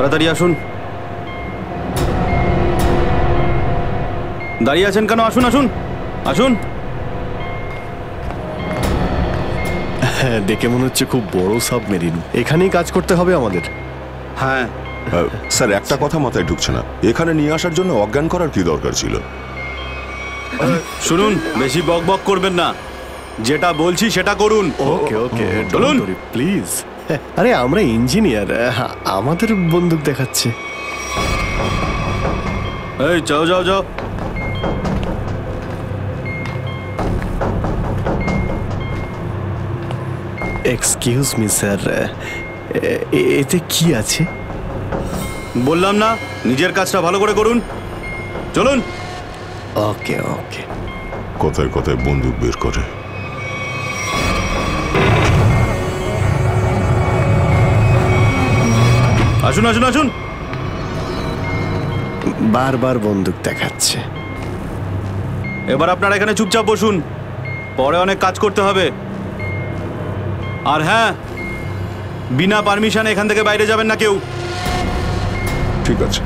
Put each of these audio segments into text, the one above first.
তাড়াতাড়ি আসুন। দাঁড়িয়ে আছেন কেন? আসুন আসুন আসুন। হ্যাঁ, দেখে মনে হচ্ছে খুব বড় সাবমেরিন। এখানেই কাজ করতে হবে আমাদের। হ্যাঁ স্যার, একটা কথা মাথায় ঢুকছে না, এখানে নিয়ে আসার জন্য অজ্ঞান করার কি দরকার ছিল? শুনুন, বেশি বক বক করবেন না, যেটা বলছি সেটা করুন। ওকে ওকে, চলুন প্লিজ। আরে আমরা ইঞ্জিনিয়ার, আমাদের বন্দুক দেখাচ্ছে। এই যাও যাও যাও। এক্সকিউজ মি স্যার, এতে কি আছে? বললাম না, নিজের কাজটা ভালো করে করুন। চলুন। ওকে ওকে। কথায় কথায় বন্দুক বের করে। আসুন আসুন আসুন। বারবার বন্দুক দেখাচ্ছে। এবার আপনারা এখানে চুপচাপ বসুন, পরে অনেক কাজ করতে হবে। আর হ্যাঁ, বিনা পারমিশনে এখান থেকে বাইরে যাবেন না কেউ। ঠিক আছে।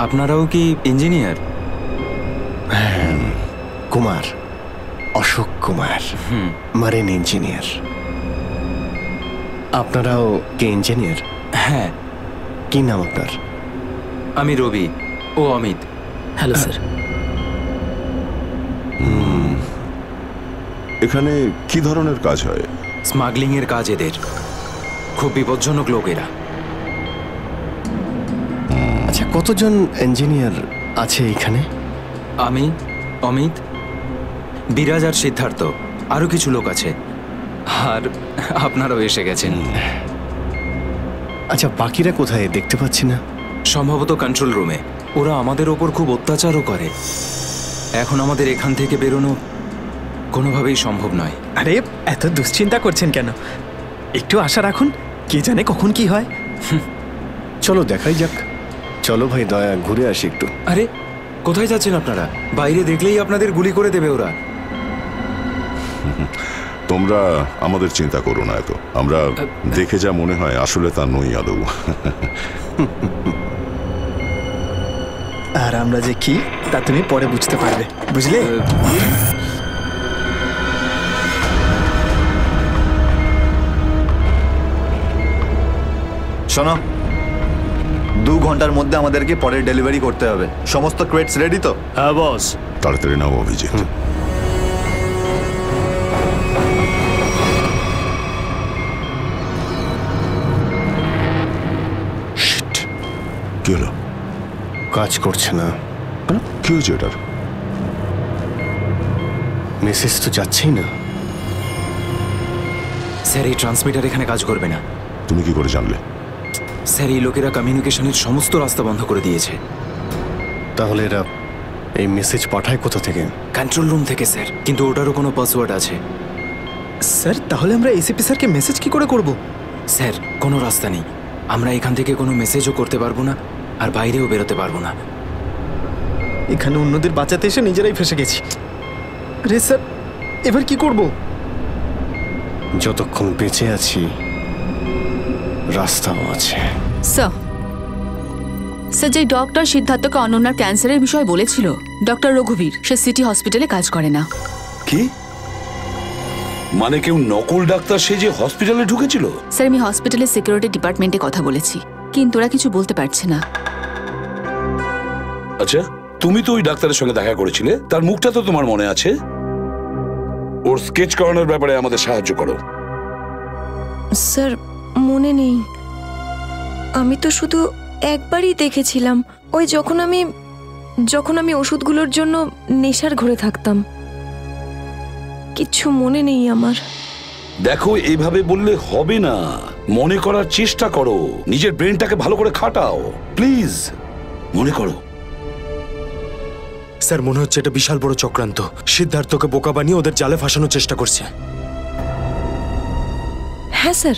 আপনারাও কি engineer? Kumar, Ashok Kumar, marine engineer. আপনারাও কি ইঞ্জিনিয়ার? হ্যাঁ। কি নাম আপনার? আমি রবি, ও অমিত। Hello sir. এখানে কি ধরনের কাজ হয়? স্মাগলিং এর কাজ এদের। খুব বিপজ্জনক লোক এরা। আচ্ছা, কতজন ইঞ্জিনিয়ার আছে এখানে? আমি, অমিত, বিরাজ আর সিদ্ধার্থ, আরো কিছু লোক আছে। আর আপনারাও এসে গেছেন। আচ্ছা, বাকিরা কোথায় দেখতে পাচ্ছি না? সম্ভবত কন্ট্রোল রুমে। ওরা আমাদের ওপর খুব অত্যাচারও করে। এখন আমাদের এখান থেকে বেরোনো কোনোভাবেই সম্ভব নয়। আরে এত দুশ্চিন্তা করছেন কেন? একটু আশা রাখুন, কে জানে কখন কি হয়। চলো দেখাই যাক। চলো ভাই, দয়া ঘুরে আসি একটু। আরে কোথায় যাচ্ছেন আপনারা? বাইরে দেখলেই আপনাদের গুলি করে দেবে ওরা। তোমরা আমাদের চিন্তা করো না এত। আমরা দেখে যা মনে হয় আসলে তা নই আদৌ। আর আমরা যে কি তা তুমি পরে বুঝতে পারবে, বুঝলে? শোনো, 2 ঘন্টার মধ্যে আমাদেরকে পরের ডেলিভারি করতে হবে। সমস্ত ক্রেটস রেডি তো? হ্যাঁ বস। তাড়াতাড়ি নাও অভিজিৎ। কি হলো? কাজ করছে না। কি হয়েছে এটার? মেসেজ তো যাচ্ছেই না। স্যার, এই ট্রান্সমিটার এখানে কাজ করবে না। তুমি কি করে জানলে? স্যার, এই লোকেরা কমিউনিকেশনের সমস্ত রাস্তা বন্ধ করে দিয়েছে। তাহলে এরা এই মেসেজ পাঠায় কোথা থেকে? কন্ট্রোল রুম থেকে স্যার, কিন্তু ওটারও কোনো পাসওয়ার্ড আছে। স্যার, তাহলে আমরা এসিপি স্যারকে মেসেজ কি করে করব? স্যার, কোনো রাস্তা নেই। আমরা এখান থেকে কোনো মেসেজও করতে পারবো না, আর বাইরেও বেরোতে পারবো না। এখানে অন্যদের বাঁচাতে এসে নিজেরাই ফেসে গেছি। আরে স্যার, এবার কি করব? যতক্ষণ বেঁচে আছি রাস্তাও আছে। স্যার, যে ডক্টর সিদ্ধার্থকে অনন্যার ক্যান্সারের বিষয়ে বলেছিল, ডক্টর রঘুবীর, সে সিটি হসপিটালে কাজ করে না। কি মানে? কেউ নকল ডাক্তার সে যে হসপিটালে ঢুকেছিল? স্যার, আমি হসপিটালের সিকিউরিটি ডিপার্টমেন্টে কথা বলেছি, কিন্তু ওরা কিছু বলতে পারছে না। আচ্ছা, তুমি তো ওই ডাক্তারের সঙ্গে দেখা করেছিলে, তার মুখটা তো তোমার মনে আছে। ওর স্কেচ করানোর ব্যাপারে আমাদের সাহায্য করো। স্যার, মনে নেই। আমি তো শুধু একবারই দেখেছিলাম, ওই যখন আমি ওষুধগুলোর জন্য নেশার ঘরে থাকতাম। কিচ্ছু মনে নেই আমার। দেখো, এইভাবে বললে হবে না। মনে করার চেষ্টা করো, নিজের ব্রেনটাকে ভালো করে খাটাও প্লিজ। মনে করো। স্যার, মনে হচ্ছে এটা বিশাল বড় চক্রান্ত। সিদ্ধার্থকে বোকা বানিয়ে ওদের জালে ফাঁসানোর চেষ্টা করছে। হ্যাঁ স্যার,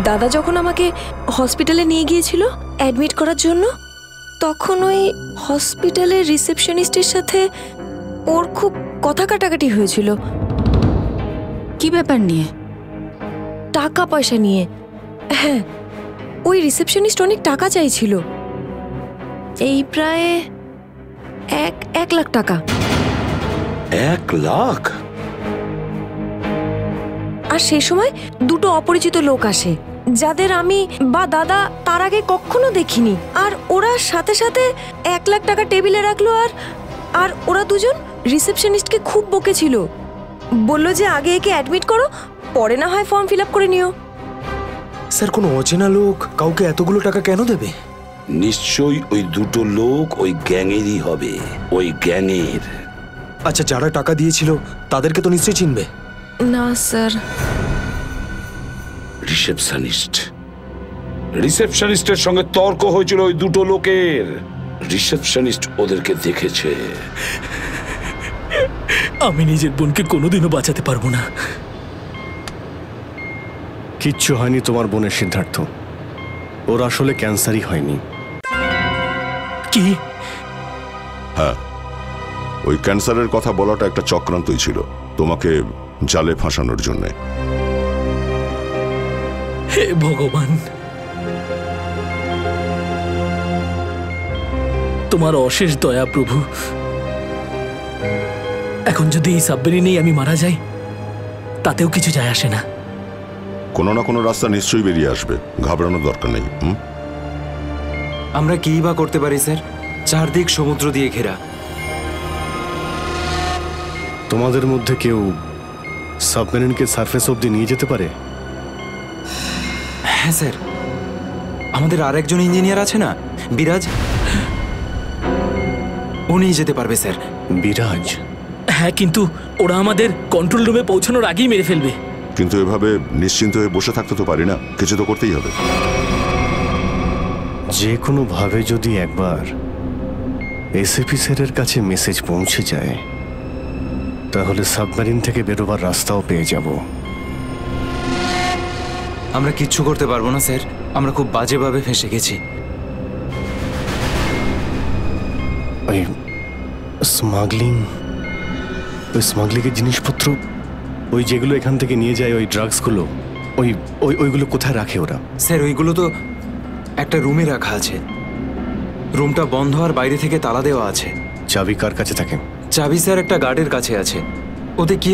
দাদা যখন আমাকে হসপিটালে নিয়ে গিয়েছিল অ্যাডমিট করার জন্য, তখন ওই হসপিটালের রিসেপশনিস্টের সাথে ওর খুব কথা কাটাকাটি হয়েছিল। কি ব্যাপার নিয়ে? টাকা পয়সা নিয়ে। হ্যাঁ, ওই রিসেপশনিস্ট অনেক টাকা চাইছিল, এই প্রায় 1 লাখ টাকা। 1 লাখ? আর সেই সময় দুটো অপরিচিত লোক আসে, যাদের আমি বা দাদা তার আগে কখনো দেখিনি। আর ওরা সাথে সাথে 1 লাখ টাকা টেবিলে রাখলো। আর ওরা দুজন রিসেপশনিস্টকে খুব বকেছিল, বললো যে আগে একে অ্যাডমিট করো, পরে না হয় ফর্ম ফিল আপ করে নিও। স্যার, কোনো অচেনা লোক কাউকে এতগুলো টাকা কেন দেবে? নিশ্চয়ই ওই দুটো লোক ওই গ্যাংয়েরই হবে, ওই গ্যাংয়ের। আচ্ছা, যারা টাকা দিয়েছিল তাদেরকে তো নিশ্চয়ই চিনবে। না স্যার। রিসেপশনিস্টের সঙ্গে তর্ক হয়েছিল ওই দুটো লোকের। রিসেপশনিস্ট ওদেরকে দেখেছে। আমি নিজের বোনকে কোনোদিনও বাঁচাতে পারবো না। কিচ্ছু হয়নি তোমার বোনের, সিদ্ধার্থ। ওর আসলে ক্যান্সারই হয়নি। কি? হ্যাঁ, ওই ক্যান্সারের কথা বলাটা একটা চক্রান্তই ছিল, তোমাকে জালে ফাঁসানোর জন্য। হে ভগবান, তোমার অশেষ দয়া প্রভু। এখন যদি এই সাবমেরিনেই আমি মারা যাই, তাতেও কিছু যায় আসে না। কোনো না কোনো রাস্তা নিশ্চয়ই বেরিয়ে আসবে, ঘাবড়ানোর দরকার নেই। আমরা কি বা করতে পারি স্যার? চারদিক সমুদ্র দিয়ে ঘেরা। তোমাদের মধ্যে কেউ সাবমেরিনকে সারফেস অবধি নিয়ে যেতে পারে? হ্যাঁ স্যার, আমাদের আরেকজন ইঞ্জিনিয়ার আছে না, বিরাজ, উনি যেতে পারবে স্যার। বিরাজ? হ্যাঁ, কিন্তু ওরা আমাদের কন্ট্রোল রুমে পৌঁছানোর আগেই মেরে ফেলবে। কিন্তু এভাবে নিশ্চিন্ত হয়ে বসে থাকতে তো পারি না, কিছু তো করতেই হবে। যে কোনো ভাবে যদি একবার এসএপি স্যারের কাছে মেসেজ পৌঁছে যায়, তাহলে সাবমেরিন থেকে বেরোবার রাস্তাও পেয়ে যাব। আমরা কিচ্ছু করতে পারবো না স্যার, আমরা খুব বাজেভাবে ফেঁসে গেছি। ওই স্মাগলিংয়ের জিনিসপত্র, ওই যেগুলো এখান থেকে নিয়ে যায়, ওই ড্রাগসগুলো, ওইগুলো কোথায় রাখে ওরা? স্যার, ওইগুলো তো একটা রুমে রাখা আছে। রুমটা বন্ধ আর বাইরে থেকে তালা দেওয়া আছে। চাবি কার কাছে থাকে? চাবি স্যার একটা গার্ডের কাছে আছে। ওতে কি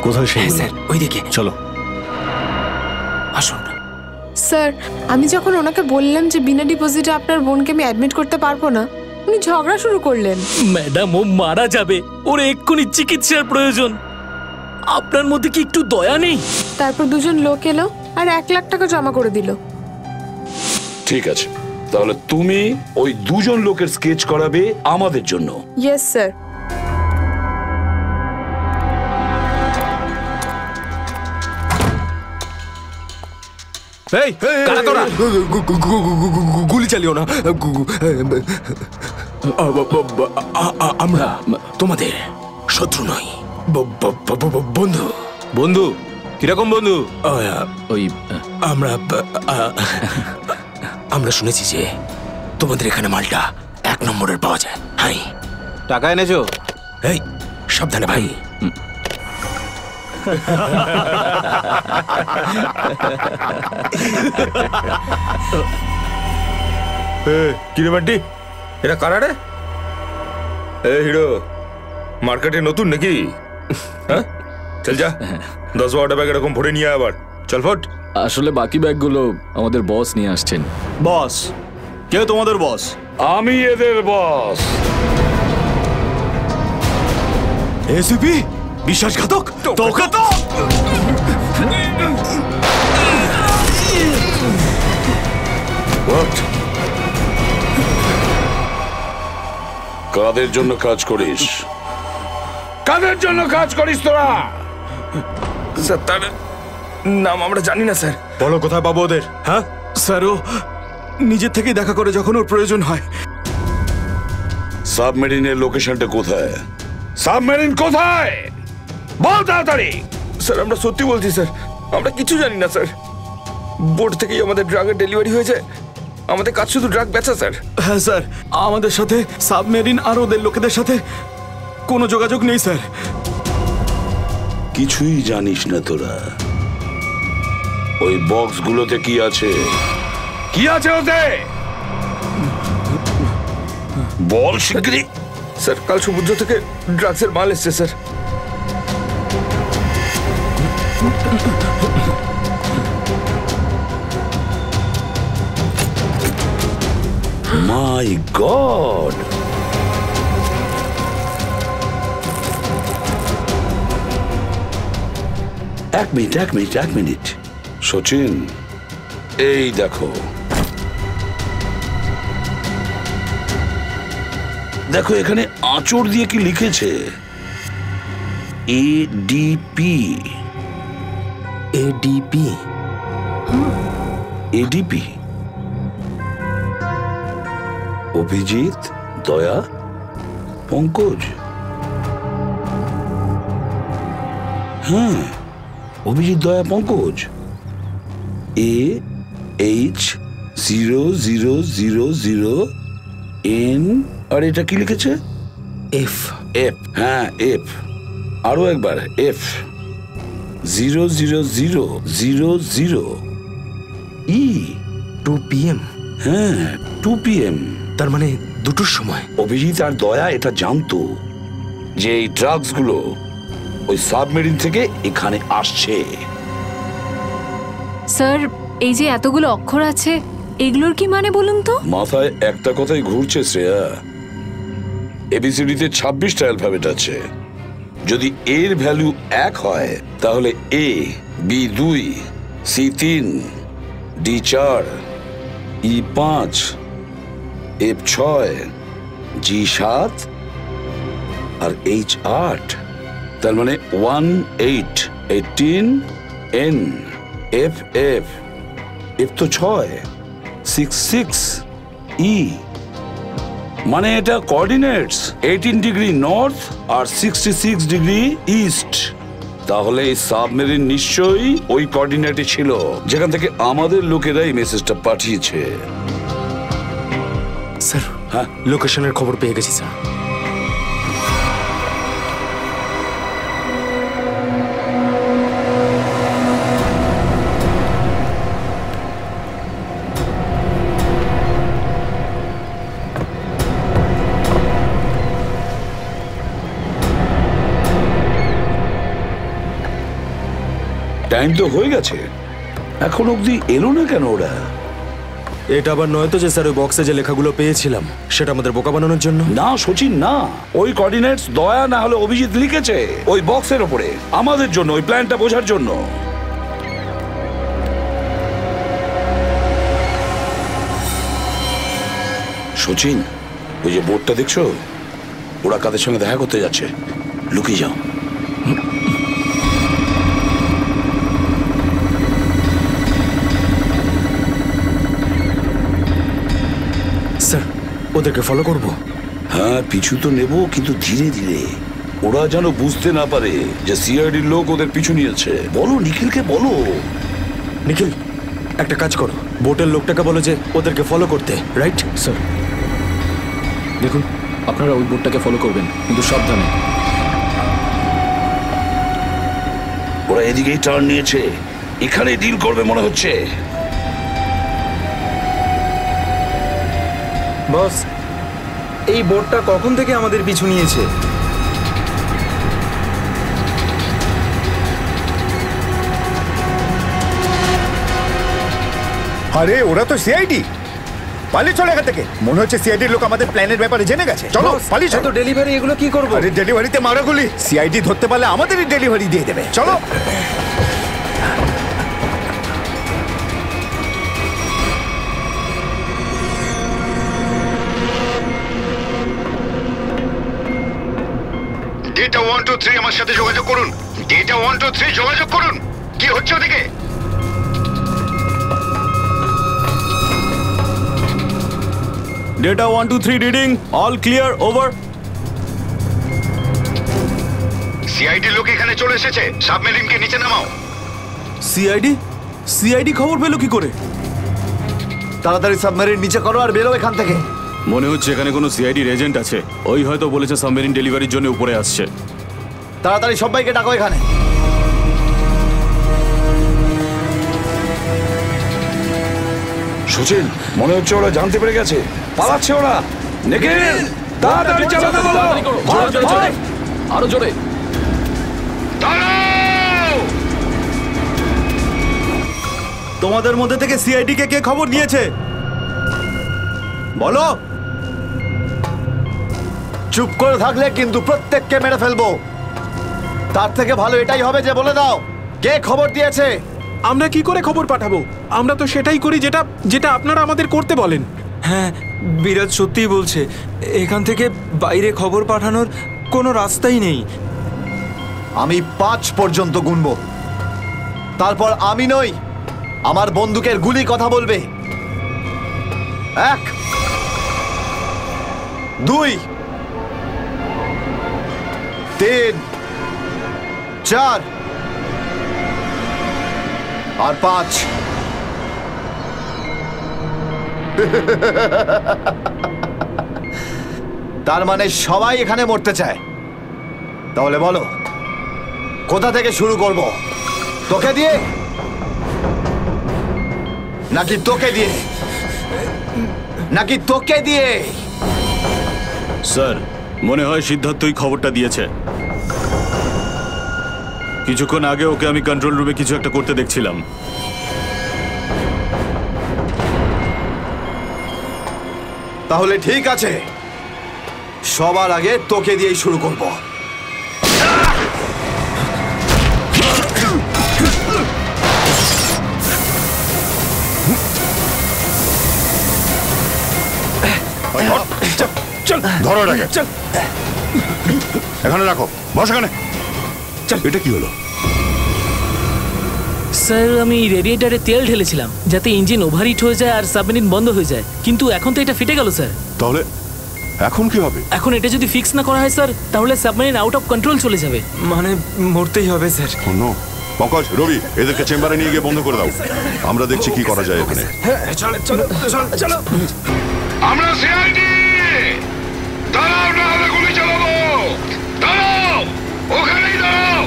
কোথায় সেই? স্যার, ওইদিকে চলো। আসুন। স্যার, আমি যখন ওনাকে বললাম যে বিনা ডিপোজিটে আপনার বোনকে আমি অ্যাডমিট করতে পারবো না, উনি ঝগড়া শুরু করলেন। ম্যাডাম, ও মারা যাবে, ওর এক্ষুনি চিকিৎসার প্রয়োজন। আপনার মধ্যে কি একটু দয়া নেই? তারপর দুজন লোক এলো আর 1 লাখ টাকা জমা করে দিল। ঠিক আছে, তাহলে তুমি ওই দুজন লোকের স্কেচ করাবে আমাদের জন্য। Yes sir. এই কারা তোরা? গুলি চালিও না। আমরা তোমাদের শত্রু নই, বন্ধু। বন্ধু? কিরকম বন্ধু? ওই আমরা শুনেছি যে তোমাদের এখানে মালটা 1 নম্বরের পাওয়া যায়। হাই, টাকা এনেছো? এই সাবধানে ভাই। কিরে বান্টি, এরা কারা রে? এ হিরো, মার্কেটে নতুন নাকি? হ্যাঁ, চল যা 10-12টা ব্যাগ এরকম ভরে নিয়ে আবার চল ফট। আসলে বাকি ব্যাগগুলো আমাদের বস নিয়ে আসছেন। বস? কে তোমাদের বস? আমি এদের বস। এসিপি বিশ্বাসঘাতক, তোকে তো কাদের জন্য কাজ করিস? কাদের জন্য কাজ করিস তোরা? স্যার তার নাম আমরা জানি না স্যার। বলো কোথায় পাবো ওদের? হ্যাঁ স্যার, ও নিজের থেকেই দেখা করে যখন ওর প্রয়োজন হয়। সাবমেরিনের লোকেশনটা কোথায়? সাবমেরিন কোথায়? বল তাড়াতাড়ি। স্যার আমরা সত্যি বলছি স্যার, আমরা কিছু জানি না স্যার। বোর্ড থেকেই আমাদের ড্রাগের ডেলিভারি হয়েছে, আমাদের কাজ শুধু ড্রাগ বেচা স্যার। হ্যাঁ স্যার, আমাদের সাথে সাবমেরিন আর ওদের লোকেদের সাথে কোনো যোগাযোগ নেই স্যার। কিছুই জানিস না তোরা? ওই বক্সগুলোতে কি আছে? কি আছে ওতে? বল শিগগিরই। স্যার কাল সমুদ্র থেকে ড্রাগসের মাল এসছে স্যার। মাই গড! এক মিনিট সচিন, এই দেখো দেখো এখানে আঁচড় দিয়ে কি লিখেছে? এডিপি। এডিপি? এডিপি অভিজিৎ, দয়া, পঙ্কজ। হ্যাঁ, অভিজিৎ, দয়া, পঙ্কজ। AH0000N। আর এটা কি লিখেছে? এফ। এফ, হ্যাঁ এফ। আরো একবার এফ। 00000E। 2 PM? হ্যাঁ 2 PM। তার মানে 2টোর সময়। অভিজিৎ আর দয়া এটা জানতো যে এই ড্রাগস গুলো ওই সাবমেরিন থেকে এখানে আসছে। স্যার, এই যে এতগুলো অক্ষর আছে, এগুলোর কি মানে বলুন তো? মাথায় একটা কথাই ঘুরছে শ্রেয়া। এবিসিডিতে 26টা অ্যালফাবেট আছে। যদি এর ভ্যালু 1 হয় তাহলে A, B 2, C 3, D 4, E 5, F 6, G 7 R H 8। তার মানে 1 8 18 N F F F তো 6 6 6 E। মানে এটা কোঅর্ডিনেটস 18 ডিগ্রি নর্থ আর 66 ডিগ্রি ইস্ট। তাহলে এই সাবমেরিন নিশ্চয়ই ওই কোঅর্ডিনেটে ছিল যেখান থেকে আমাদের লোকেরা এই মেসেজটা পাঠিয়েছে। স্যার, হ্যাঁ লোকেশনের খবর পেয়ে গেছি স্যার। টাইম তো হয়ে গেছে, এখন অবধি এলো না কেন ওরা? এটা আবার নয় তো যে স্যার ওই বক্সে যে লেখাগুলো পেয়েছিলাম সেটা আমাদের বোকা বানানোর জন্য? না সচিন, না। ওই কোঅর্ডিনেটস দয়া না হলে অভিজিৎ লিখেছে ওই বক্সের ওপরে আমাদের জন্য, ওই প্ল্যানটা বোঝার জন্য। সচিন, ওই যে বোর্ডটা দেখছো, ওরা কাদের সঙ্গে দেখা করতে যাচ্ছে। লুকিয়ে যাও। স্যার, ওদেরকে ফলো করব? হ্যাঁ, পিছু তো নেব, কিন্তু ধীরে ধীরে। ওরা যেন বুঝতে না পারে যে সিআইডির লোক ওদের পিছু নিয়েছে। বলো নিখিলকে বলো। নিখিল, একটা কাজ করো, বোটের লোকটাকে বলো যে ওদেরকে ফলো করতে। রাইট স্যার, দেখুন আপনারা ওই বোটটাকে ফলো করবেন, কিন্তু সাবধানে। ওরা এদিকেই টার্ন নিয়েছে, এখানে ডিল করবে মনে হচ্ছে। বস, এই বোটটা কখন থেকে আমাদের পিছু নিয়েছে? আরে ওরা তো সিআইডি, পালিয়ে চলে এখান থেকে। মনে হচ্ছে সিআইডির লোক আমাদের প্ল্যানের ব্যাপারে জেনে গেছে। চলো পালিয়ে চলো। ডেলিভারি এগুলো কি করবো? আরে ডেলিভারিতে মারাগুলি, সিআইডি ধরতে পারলে আমাদেরই ডেলিভারি দিয়ে দেবে। চলো। ডেটা 123 আমার সাথে যোগাযোগ করুন। ডেটা 123 যোগাযোগ করুন। কি হচ্ছে ওদিকে? Data 123 reading, all clear, over. CID লোক এখানে চলে এসেছে, সাবমেরিনকে নিচে নামাও। সিআইডি খবর পেলো কি করে? তাড়াতাড়ি সাবমেরিন নিচে করো আর বেরো এখান থেকে। মনে হচ্ছে এখানে কোনো সিআইডির এজেন্ট আছে, ওই হয়তো বলেছে সাবমেরিন ডেলিভারির জন্য উপরে আসছে। তাড়াতাড়ি সবাইকে ডাকো এখানে। সুচিন, মনে হচ্ছে ওরা জানতে পেরে গেছে, পালাচ্ছে ওরা। নিখিল, তাড়াতাড়ি চালাতে বলো। আরো জোরে। তোমাদের মধ্যে থেকে সিআইডি কে খবর নিয়েছে বলো। চুপ করে থাকলে কিন্তু প্রত্যেককে মেরে ফেলবো। তার থেকে ভালো এটাই হবে যে বলে দাও কে খবর দিয়েছে। আমরা কি করে খবর পাঠাবো? আমরা তো সেটাই করি যেটা যেটা আপনারা আমাদের করতে বলেন। হ্যাঁ, বিরাজ সত্যিই বলছে, এখান থেকে বাইরে খবর পাঠানোর কোনো রাস্তাই নেই। আমি 5 পর্যন্ত গুনবো, তারপর আমি নই, আমার বন্দুকের গুলি কথা বলবে। 1, 2, 3, 4 আর 5। তার মানে সবাই এখানে মরতে চায়। তাহলে বলো কোথা থেকে শুরু করব? তোকে দিয়ে নাকি তোকে দিয়ে? নাকি তোকে দিয়ে? স্যার, মনে হয় সিদ্ধার্থই খবরটা দিয়েছে। কিছুক্ষণ আগে ওকে আমি কন্ট্রোল রুমে কিছু একটা করতে দেখছিলাম। তাহলে ঠিক আছে, সবার আগে তোকে দিয়েই শুরু করব। ধরো এটাকে, এখানে রাখো, বস এখানে। এটা কি হলো? স্যার, আমি রেডিয়েটারে তেল ঢেলেছিলাম যাতে ইঞ্জিন ওভারহিট হয়ে যায় আর সাবমেরিন বন্ধ হয়ে যায়, কিন্তু এখন তো এটা ফেটে গেল স্যার। তাহলে এখন কি হবে? এখন এটা যদি ফিক্স না করা হয় স্যার, তাহলে সাবমেরিন আউট অফ কন্ট্রোল চলে যাবে। মানে মরতেই হবে স্যার। পঙ্কজ, রবি, এদেরকে চেম্বারে নিয়ে গিয়ে বন্ধ করে দাও। আমরা দেখছি কি করা যায় এখানে। আমরা সিআইডি, দাঁড়াও না হলে গুলি চালাবো। দাঁড়াও, ওখানেই দাঁড়াও।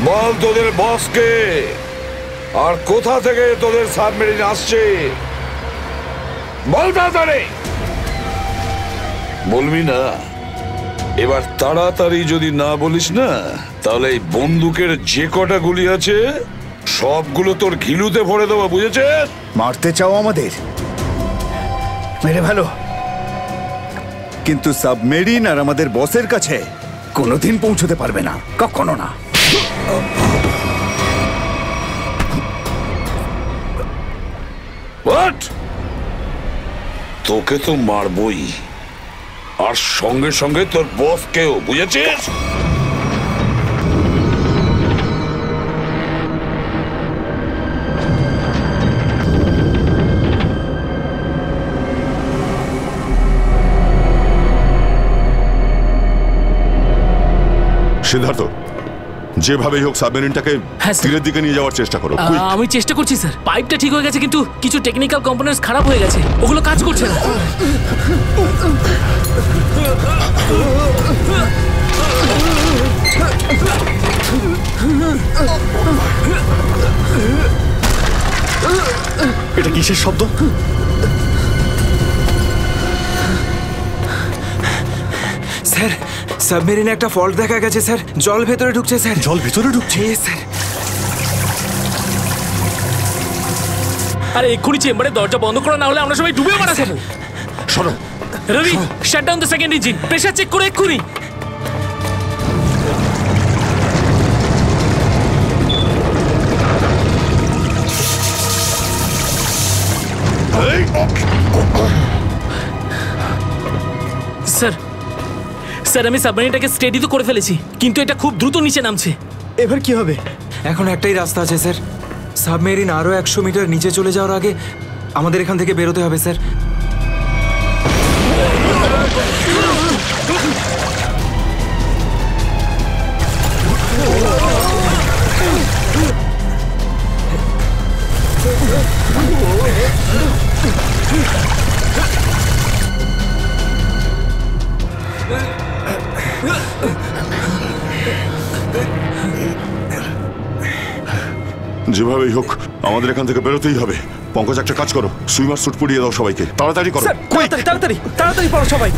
বল তোদের বসকে, আর কোথা থেকে তোদের সাবমেরিন আসছে বল তাড়াতাড়ি। বলবি না? এবার তাড়াতাড়ি যদি না বলিস না, তাহলে এই বন্দুকের যে কটা গুলি আছে সবগুলো তোর ঘিলুতে ভরে দেবো, বুঝেছিস? মারতে চাও আমাদের? মেরে ভালো, কিন্তু সাবমেরিন আর আমাদের বসের কাছে কোনোদিন পৌঁছতে পারবে না, কখনো না। তোকে তো মারবই, আর সঙ্গে সঙ্গে তোর বসকেও, বুঝেছিস? সিদ্ধার্থ, যেভাবেই হোক সাবমেরিনটাকে তীরের দিকে নিয়ে যাওয়ার চেষ্টা করো। আমি চেষ্টা করছি স্যার। পাইপটা ঠিক হয়ে গেছে কিন্তু কিছু টেকনিক্যাল কম্পোনেন্টস খারাপ হয়ে গেছে, ওগুলো কাজ করছে না। এটা কিসের শব্দ? স্যার, সাবমেরিনে একটা ফল্ট দেখা গেছে স্যার। জল ভেতরে ঢুকছে স্যার। জল ভেতরে ঢুকছে? স্যার। আরে এক্ষুনি চেম্বারে দরজা বন্ধ করা, না হলে আমরা সবাই ডুবে মারা যাবো। শোনো Ravi, shut down the second engine, pressure check করে এক্ষুনি। স্যার, স্যার আমি সাবমেরিনটাকে স্টেডি তো করে ফেলেছি, কিন্তু এটা খুব দ্রুত নিচে নামছে। এবার কি হবে? এখন একটাই রাস্তা আছে স্যার, সাবমেরিন আরো 100 মিটার নিচে চলে যাওয়ার আগে আমাদের এখান থেকে বেরোতে হবে স্যার। যেভাবেই হোক আমাদের এখান থেকে বেরোতেই হবে। পঙ্কজ, একটা কাজ করো, সুইমার স্যুট পরিয়ে দাও সবাইকে। তাড়াতাড়ি করো। তাড়াতাড়ি তাড়াতাড়ি তাড়াতাড়ি পড়ো সবাই।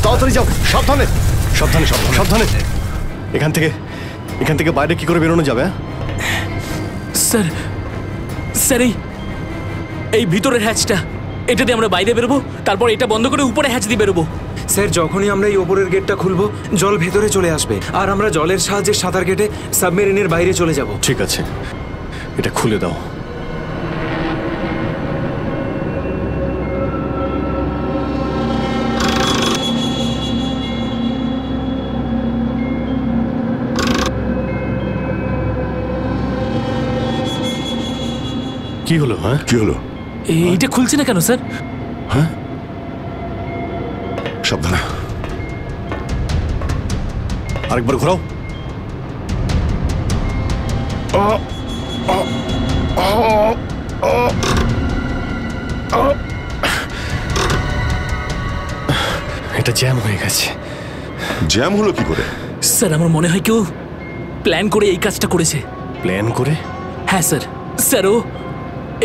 তাড়াতাড়ি যাও, সাবধানে সাবধানে সাবধানে সাবধানে। এখান থেকে বাইরে কি করে বেরোনো যাবে? স্যার, স্যার এই ভিতরের হ্যাচটা, এটা দিয়ে আমরা বাইরে বেরোবো, তারপর এটা বন্ধ করে উপরে হ্যাচ দিয়ে বেরোবো। স্যার, যখনই আমরা এই ওপরের গেটটা খুলবো জল ভেতরে চলে আসবে, আর আমরা জলের সাহায্যে সাঁতার কেটে সাবমেরিনের বাইরে চলে যাব। ঠিক আছে, এটা খুলে দাও। কি হলো? হ্যাঁ, কি হলো? এইটা খুলছে না কেন স্যার? হ্যাঁ, সাবধানে। আরেকবার ঘোরাও। এটা জ্যাম হয়ে গেছে। জ্যাম হলো কি করে? স্যার আমার মনে হয় কেউ প্ল্যান করে এই কাজটা করেছে। প্ল্যান করে? হ্যাঁ স্যার। স্যার ও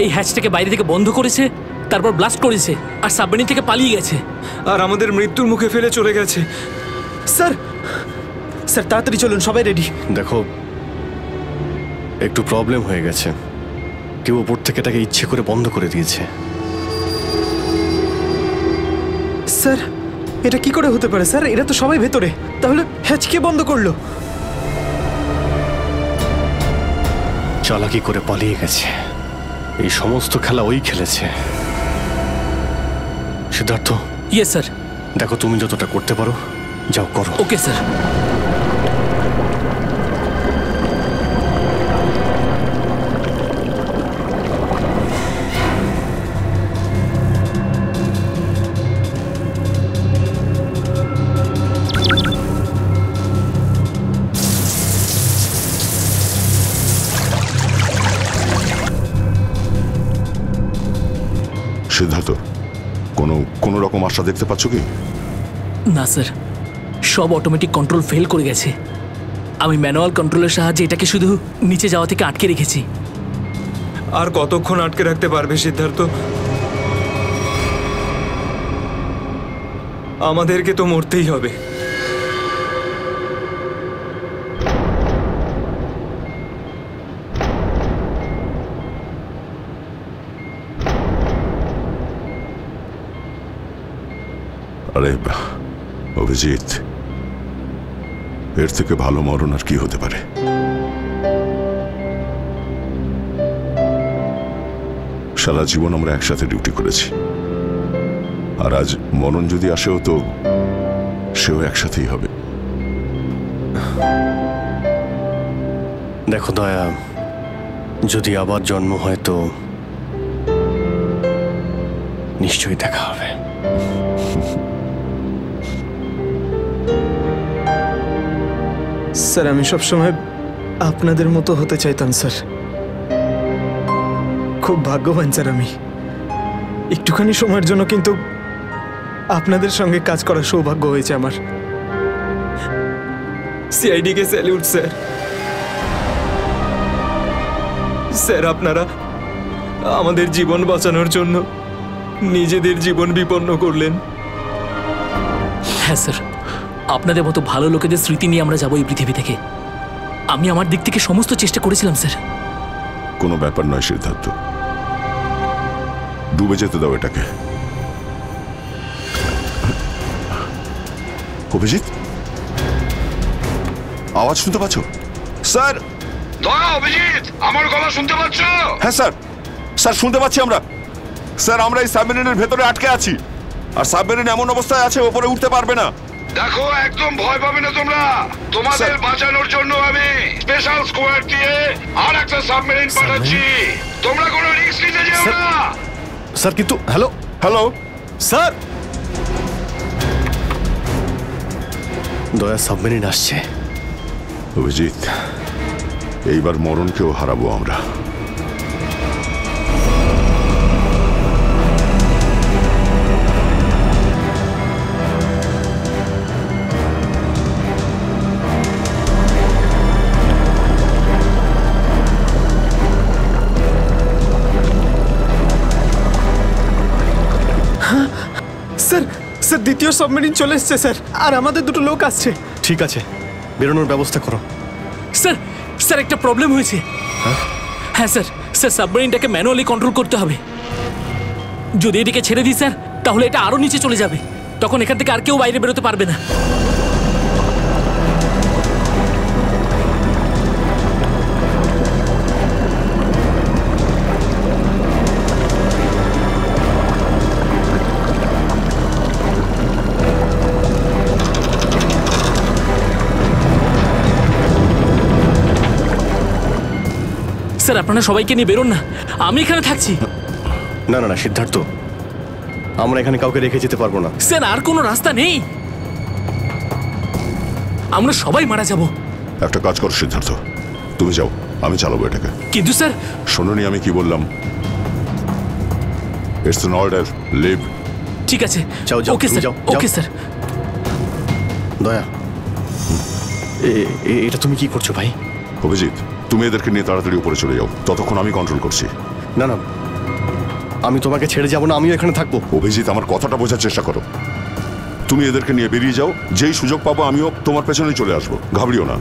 এই হ্যাচটাকে বাইরে থেকে বন্ধ করেছে, তারপর ব্লাস্ট করেছে, আর সাবমেরিন থেকে পালিয়ে গেছে, আর আমাদের মৃত্যুর মুখে ফেলে চলে গেছে। স্যার, স্যার তাড়াতাড়ি চলুন, সবাই রেডি। দেখো, একটু প্রবলেম হয়ে গেছে। কেউ ওপর থেকে এটাকে ইচ্ছে করে বন্ধ করে দিয়েছে। স্যার, এটা কি করে হতে পারে স্যার? এরা তো সবাই ভেতরে, তাহলে হ্যাচ কে বন্ধ করলো? চালাকি করে পালিয়ে গেছে। এই সমস্ত খেলা ওই খেলেছে। সিদ্ধার্থ। Yes sir. দেখো, তুমি যতটা করতে পারো যাও করো। Okay sir. সিদ্ধার্থ, কোনো রকম আশা দেখতে পাচ্ছ কি? না স্যার, সব অটোমেটিক কন্ট্রোল ফেল করে গেছে। আমি ম্যানুয়াল কন্ট্রোলের সাহায্যে এটাকে শুধু নিচে যাওয়া থেকে আটকে রেখেছি। আর কতক্ষণ আটকে রাখতে পারবে সিদ্ধার্থ? আমাদেরকে তো মরতেই হবে। আরে অভিজিৎ, এর থেকে ভালো মরণ আর কি হতে পারে? সারা জীবন আমরা একসাথে ডিউটি করেছি, আর আজ মরণ যদি আসেও তো সেও একসাথেই হবে। দেখো দয়া, যদি আবার জন্ম হয় তো নিশ্চয়ই দেখা হবে। স্যার আমি সবসময় আপনাদের মতো হতে চাইতাম স্যার। খুব ভাগ্যবান স্যার আমি, একটুখানি সময়ের জন্য কিন্তু আপনাদের সঙ্গে কাজ করার সৌভাগ্য হয়েছে আমার। সিআইডি কে স্যালিউট স্যার। স্যার আপনারা আমাদের জীবন বাঁচানোর জন্য নিজেদের জীবন বিপন্ন করলেন। হ্যাঁ স্যার, আপনাদের মতো ভালো লোকেদের স্মৃতি নিয়ে আমরা যাবো এই পৃথিবী থেকে। আমি আমার দিক থেকে সমস্ত চেষ্টা করেছিলাম স্যার। কোনো ব্যাপার নয় সিদ্ধার্থ, ডুবে যেতে দাও এটাকে। অভিজিৎ, আওয়াজ শুনতে পাচ্ছ? স্যার অভিজিৎ, আমার গলা শুনতে পাচ্ছ? হ্যাঁ স্যার, স্যার শুনতে পাচ্ছি আমরা। স্যার আমরা এই সাবমেরিনের ভেতরে আটকে আছি, আর সাবমেরিন এমন অবস্থায় আছে ওপরে উঠতে পারবে না। দেখো, একদম ভয় পাবে না তোমরা। তোমাদের বাঁচানোর জন্য আমি স্পেশাল স্কোয়াড দিয়ে আর একটা সাবমেরিন পাঠাচ্ছি। তোমরা কোনো রিস্ক নিতে যেও না। স্যার কিন্তু হ্যালো হ্যালো স্যার, দয়া সাবমেরিন আসছে। অভিজিৎ, এইবার মরণকেও হারাবো আমরা। স্যার স্যার দ্বিতীয় সাবমেরিন চলে এসছে স্যার, আর আমাদের দুটো লোক আসছে। ঠিক আছে, বেরোনোর ব্যবস্থা করো। স্যার স্যার একটা প্রবলেম হয়েছে। হ্যাঁ স্যার, স্যার সাবমেরিনটাকে ম্যানুয়ালি কন্ট্রোল করতে হবে। যদি এদিকে ছেড়ে দিই স্যার, তাহলে এটা আরো নিচে চলে যাবে। তখন এখান থেকে আর কেউ বাইরে বেরোতে পারবে না। স্যার আপনারা সবাইকে নিয়ে বেরোন না, আমি এখানে থাকছি। না না না সিদ্ধার্থ, আমরা এখানে কাউকে রেখে যেতে পারবো না। স্যার আর কোনো রাস্তা নেই, আমরা সবাই মারা যাব। একটা কাজ করো সিদ্ধার্থ, তুমি যাও, আমি চালাবো এটাকে। কিন্তু স্যার, শোনোনি আমি কি বললাম? It's an order, leave. ঠিক আছে, যাও যাও, ওকে স্যার, ওকে স্যার। দয়া, এটা তুমি কি করছো ভাই? অভিজিৎ, তুমি এদেরকে নিয়ে তাড়াতাড়ি উপরে চলে যাও, ততক্ষণ আমি কন্ট্রোল করছি। না না, আমি তোমাকে ছেড়ে যাব না, আমিও এখানে থাকবো। অভিজিৎ, আমার কথাটা বোঝার চেষ্টা করো। তুমি এদেরকে নিয়ে বেরিয়ে যাও, যেই সুযোগ পাবো আমিও তোমার পেছনেই চলে আসবো, ঘাবড়িও না।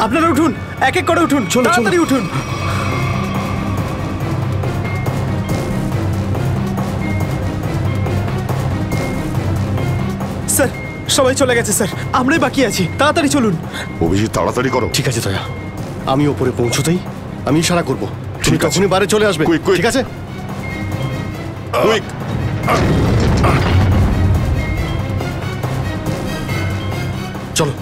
আপনারা উঠুন, এক এক করে উঠুন, তাড়াতাড়ি উঠুন। স্যার সবাই চলে গেছে স্যার, আমরাই বাকি আছি, তাড়াতাড়ি চলুন। অভিজিৎ তাড়াতাড়ি করো। ঠিক আছে দয়া, আমি ওপরে পৌঁছতেই আমি ইশারা করবো, তুমি তখনই বাইরে চলে আসবে। ঠিক আছে? কুইক। চলো।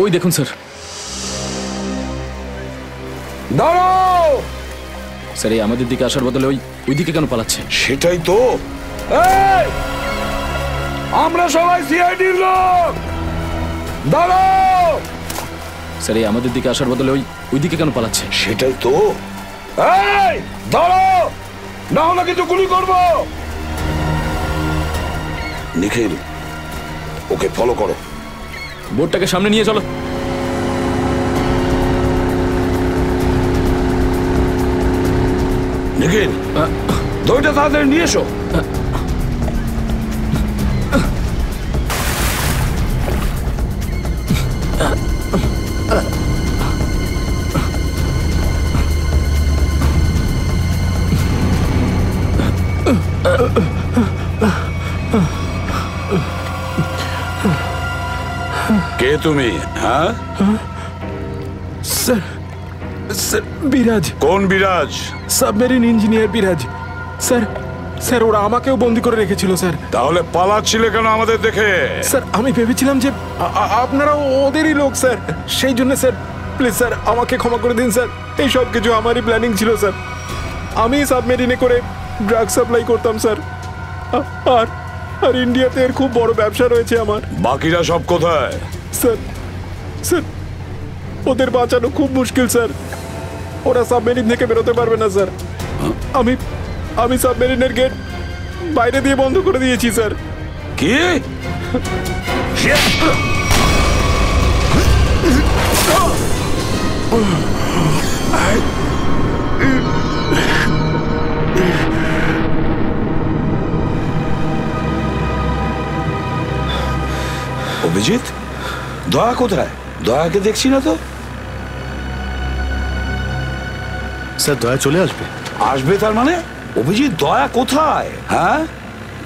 ওই দেখুন স্যার। দাঁড়াও! স্যার এই আমাদের দিকে আসার বদলে ওই দিকে কেন পালাচ্ছে? সেটাই তো। এই! আমরা সবাই সিআইডির লোক। দাঁড়াও! স্যার এই আমাদের দিকে আসার বদলে ওই দিকে কেন পালাচ্ছে? সেটাই তো। এই! দাঁড়াও! না হলে কিন্তু গুলি করব। নিখিল, ওকে ফলো করো। বোর্ডটাকে সামনে নিয়ে চলো। নিখিল, দইটা তাড়াতাড়ি নিয়ে এসো। কে তুমি? হ্যাঁ স্যার, স্যার বিরাজ। কোন বিরাজ? সাবমেরিন ইঞ্জিনিয়ার বিরাজ। স্যার, স্যার ওরা আমাকেও বন্দি করে রেখেছিল স্যার। তাহলে পালাচ্ছিলে কেন আমাদের দেখে? স্যার আমি ভেবেছিলাম যে আপনারা ওদেরই লোক স্যার, সেই জন্য স্যার প্লিজ স্যার আমাকে ক্ষমা করে দিন স্যার। এই সব কিছু আমারই প্ল্যানিং ছিল স্যার। আমি সাবমেরিনে করে ড্রাগ সাপ্লাই করতাম স্যার, আর আর ইন্ডিয়াতে এর খুব বড় ব্যবসা রয়েছে আমার। বাকিরা সব কোথায়? স্যার, স্যার ওদের বাঁচানো খুব মুশকিল স্যার। ওরা সাবমেরিন থেকে বেরোতে পারবে না স্যার। আমি সাবমেরিনের গেট বাইরে দিয়ে বন্ধ করে দিয়েছি স্যার। কি? অভিজিৎ, দয়া কোথায়? দয়াকে দেখছি না তো। স্যার দয়া চলে আসবে। আসবে তার মানে? অভিজিৎ, দয়া কোথায়? হ্যাঁ,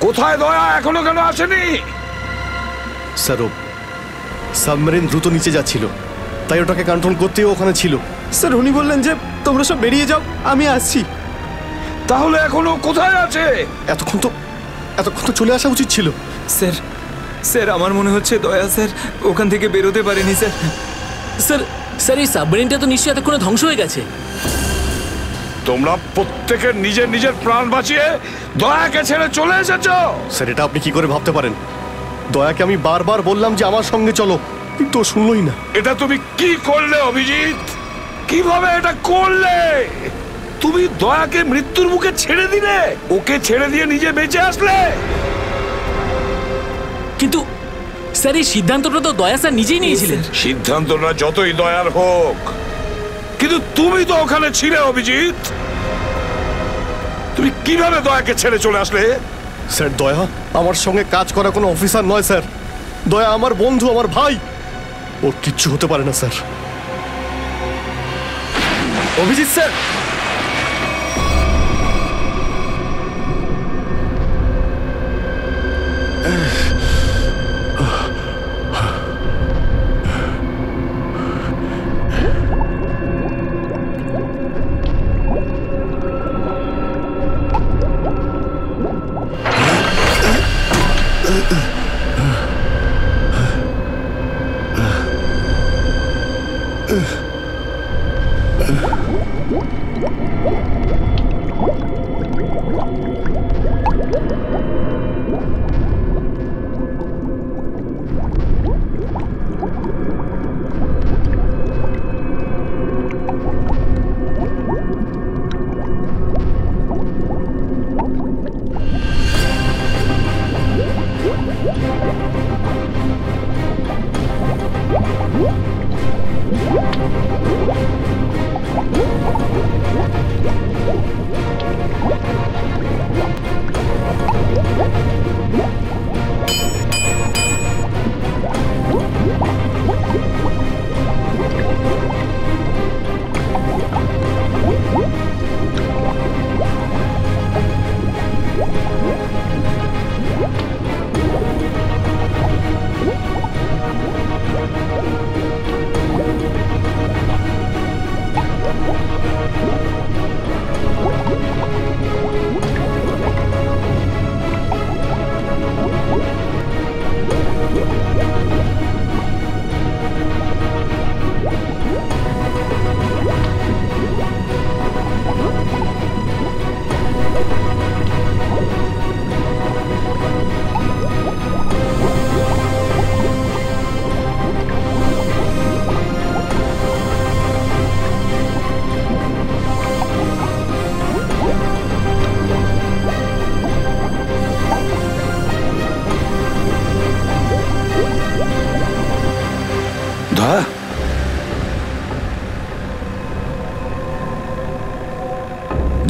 কোথায় দয়া? এখনো কেন আসেনি? স্যার ও সাবমেরিন দ্রুত নিচে যাচ্ছিল, তাই ওটাকে কন্ট্রোল করতেই ওখানে ছিল। স্যার উনি বললেন যে তোমরা সব বেরিয়ে যাও, আমি আসছি। তাহলে এখনো কোথায় আছে? এতক্ষণ তো চলে আসা উচিত ছিল। স্যার, স্যার আমার মনে হচ্ছে দয়া স্যার ওখান থেকে বেরোতে পারেনি স্যার। স্যার, স্যার এই সাবমেরিনটা তো নিশ্চয়ই এতক্ষণে ধ্বংস হয়ে গেছে। তোমরা প্রত্যেকে নিজের নিজের প্রাণ বাঁচিয়ে দয়াকে ছেড়ে চলে এসেছো। স্যার এটা আপনি কি করে ভাবতে পারেন? দয়াকে আমি বারবার বললাম যে আমার সঙ্গে চলো, কিন্তু ও শুনলই না। এটা তুমি কি করলে অভিজিৎ? কিভাবে এটা করলে? তুমি দয়াকে মৃত্যুর মুখে ছেড়ে দিলে, ওকে ছেড়ে দিয়ে নিজে বেঁচে আসলে। কিন্তু স্যার এই সিদ্ধান্তটা তো দয়া স্যার নিজেই নিয়েছিলেন। সিদ্ধান্তটা যতই দয়ার হোক, কিন্তু তুমি তো ওখানে ছিলে অভিজিৎ। তুমি কিভাবে দয়াকে ছেড়ে চলে আসলে? স্যার দয়া আমার সঙ্গে কাজ করা কোনো অফিসার নয় স্যার। দয়া আমার বন্ধু, আমার ভাই। ওর কিচ্ছু হতে পারে না স্যার। অভিজিৎ স্যার,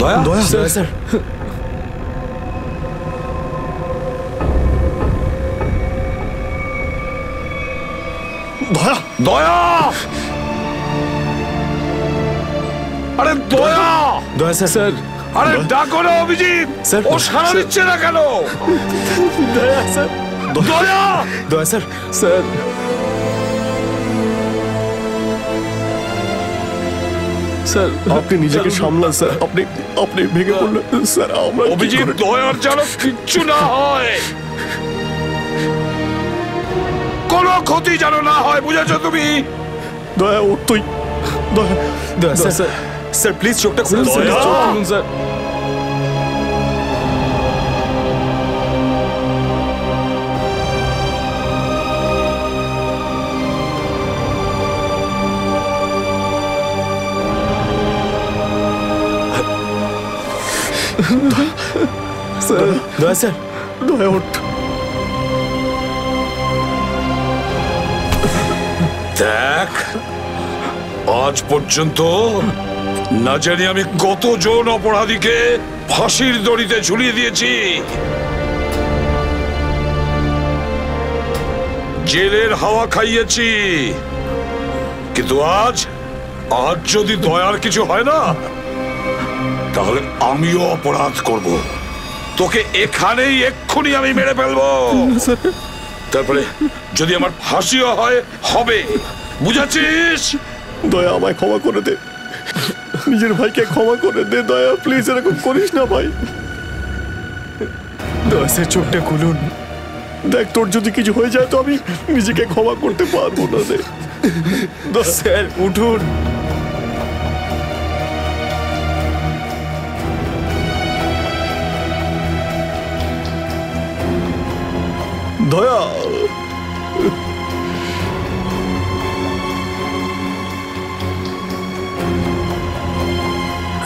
দয়া দয়া স্যার দয়া দয়া আরে দয়া দয়া স্যার আরে ডাকো না অভিজিৎ স্যার, ও সাড়া দিচ্ছে না কেন? দয়া স্যার দয়া দয়া স্যার স্যার স্যার আপনি নিজেকে সামলান স্যার। আপনি আপনি ভেঙে পড়লেন স্যার। আমরা কি অভিজিৎ করে- দয়ার যেন কিচ্ছু না হয়, কোনো ক্ষতি যেন না হয়, বুঝেছো তুমি? দয়া ওর তুই দয়া দয়া স্যার স্যার স্যার প্লিজ চোখটা খুলুন স্যার দয়া! চোখ খুলুন স্যার স্যার দয়া স্যার দয়া ওঠ। দেখ, আজ পর্যন্ত না জানি আমি কতজন অপরাধীকে ফাঁসির দড়িতে ঝুলিয়ে দিয়েছি, জেলের হাওয়া খাইয়েছি, কিন্তু আজ যদি দয়ার কিছু হয় না, তাহলে আমিও অপরাধ করব। তোকে এখানেই এক্ষুনি আমি মেরে ফেলবো। তারপরে যদি আমার ফাঁসিও হয়, হবে, বুঝেছিস? দয়া আমায় ক্ষমা করে দে, নিজের ভাইকে ক্ষমা করে দে। দয়া প্লিজ এরকম করিস না ভাই। দয়া স্যার চোখটা খুলুন। দেখ তোর যদি কিছু হয়ে যায় তো আমি নিজেকে ক্ষমা করতে পারবো না রে। স্যার উঠুন। দয়া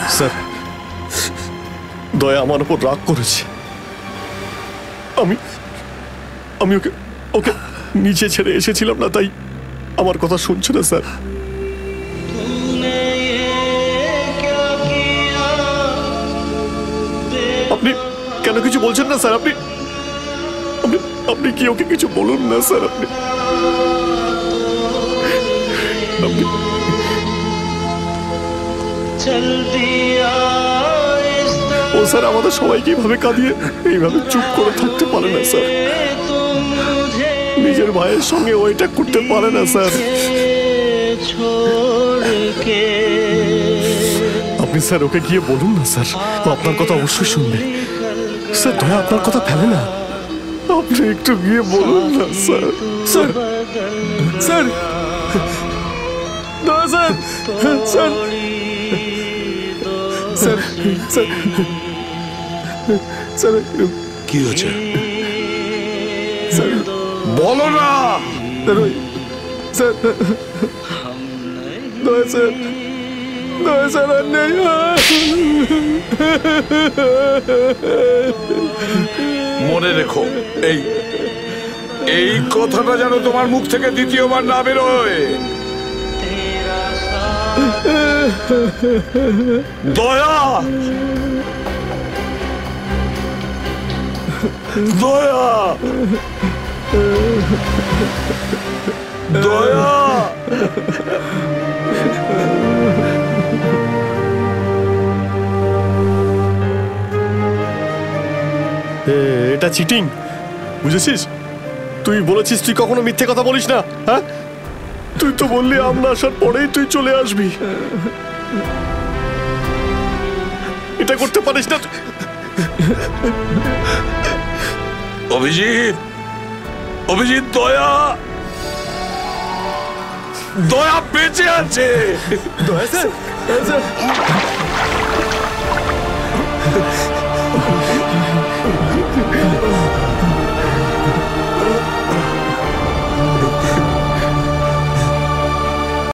স্যার, দয়া আমার উপর রাগ করেছে। আমি আমি ওকে ওকে নিচে ছেড়ে এসেছিলাম না, তাই আমার কথা শুনছে না স্যার। আপনি কেন কিছু বলছেন না স্যার? আপনি আপনি আপনি কি ওকে কিছু বলুন না স্যার? আপনি ও স্যার আমাদের সবাইকে এইভাবে কাঁদিয়ে এইভাবে চুপ করে থাকতে পারে না স্যার। নিজের ভাইয়ের সঙ্গে ও এটা করতে পারে না স্যার। আপনি স্যার ওকে গিয়ে বলুন না স্যার, ও আপনার কথা অবশ্যই শুনবে। স্যার দয়া আপনার কথা ফেলে না, আপনি একটু গিয়ে বলুন না স্যার। স্যার স্যার দয়া sir sir sir sir sir কি হয়েছে স্যার বলো না। স্যার দয়া স্যার দয়া স্যার আর নেই। মনে রেখো, এই এই কথাটা যেন তোমার মুখ থেকে দ্বিতীয়বার না বেরোয়। দয়া দয়া দয়া এটা চিটিং, বুঝেছিস? তুই বলেছিস তুই কখনো মিথ্যে কথা বলিস না। হ্যাঁ, তুই তো বললি আমরা আসার পরেই তুই চলে আসবি। এটা করতে পারিস না। অভিজিৎ, অভিজিৎ, দয়া দয়া বেঁচে আছে। দয়া স্যার স্যার